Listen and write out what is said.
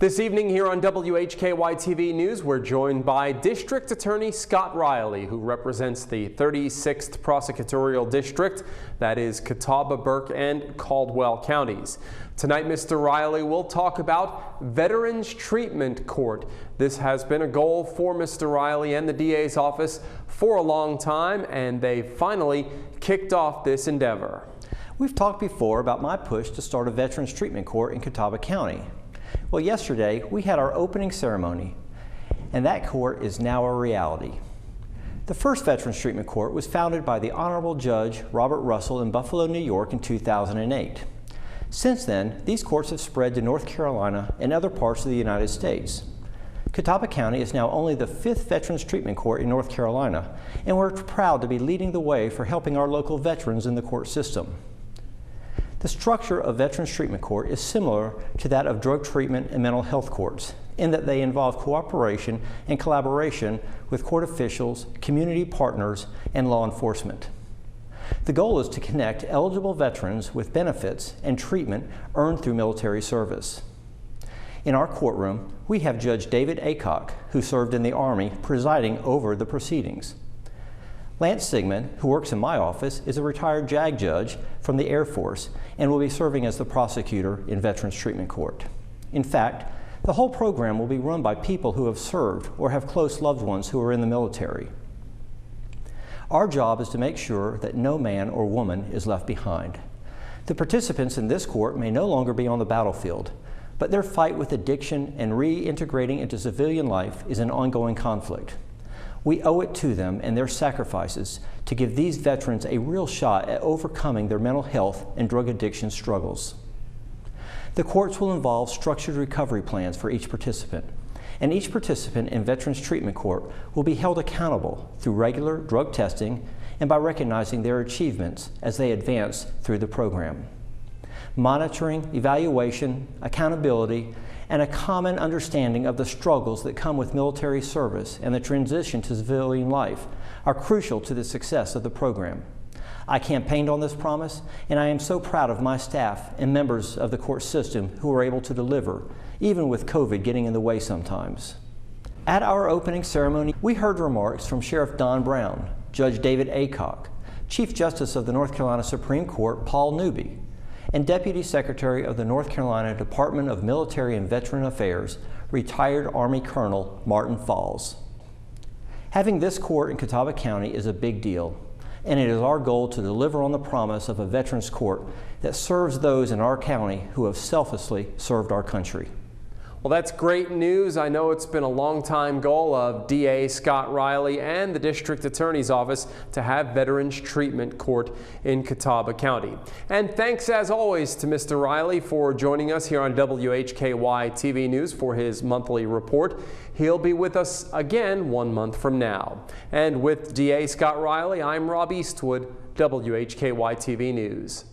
This evening here on WHKY-TV News, we're joined by District Attorney Scott Reilly, who represents the 36th Prosecutorial District, that is Catawba, Burke, and Caldwell counties. Tonight, Mr. Reilly will talk about Veterans Treatment Court. This has been a goal for Mr. Reilly and the DA's office for a long time, and they finally kicked off this endeavor. We've talked before about my push to start a Veterans Treatment Court in Catawba County. Well, yesterday we had our opening ceremony, and that court is now a reality. The first Veterans Treatment Court was founded by the Honorable Judge Robert Russell in Buffalo, New York in 2008. Since then, these courts have spread to North Carolina and other parts of the United States. Catawba County is now only the 5th Veterans Treatment Court in North Carolina, and we're proud to be leading the way for helping our local veterans in the court system. The structure of Veterans Treatment Court is similar to that of drug treatment and mental health courts, in that they involve cooperation and collaboration with court officials, community partners, and law enforcement. The goal is to connect eligible veterans with benefits and treatment earned through military service. In our courtroom, we have Judge David Aycock, who served in the Army, presiding over the proceedings. Lance Sigmund, who works in my office, is a retired JAG judge from the Air Force and will be serving as the prosecutor in Veterans Treatment Court. In fact, the whole program will be run by people who have served or have close loved ones who are in the military. Our job is to make sure that no man or woman is left behind. The participants in this court may no longer be on the battlefield, but their fight with addiction and reintegrating into civilian life is an ongoing conflict. We owe it to them and their sacrifices to give these veterans a real shot at overcoming their mental health and drug addiction struggles. The courts will involve structured recovery plans for each participant, and each participant in Veterans Treatment Court will be held accountable through regular drug testing and by recognizing their achievements as they advance through the program. Monitoring, evaluation, accountability, and a common understanding of the struggles that come with military service and the transition to civilian life are crucial to the success of the program. I campaigned on this promise, and I am so proud of my staff and members of the court system who are able to deliver, even with COVID getting in the way sometimes. At our opening ceremony, we heard remarks from Sheriff Don Brown, Judge David Aycock, Chief Justice of the North Carolina Supreme Court Paul Newby, and Deputy Secretary of the North Carolina Department of Military and Veteran Affairs, retired Army Colonel Martin Falls. Having this court in Catawba County is a big deal, and it is our goal to deliver on the promise of a Veterans Court that serves those in our county who have selflessly served our country. Well, that's great news. I know it's been a long-time goal of DA Scott Reilly and the District Attorney's Office to have Veterans Treatment Court in Catawba County. And thanks, as always, to Mr. Reilly for joining us here on WHKY-TV News for his monthly report. He'll be with us again 1 month from now. And with DA Scott Reilly, I'm Rob Eastwood, WHKY-TV News.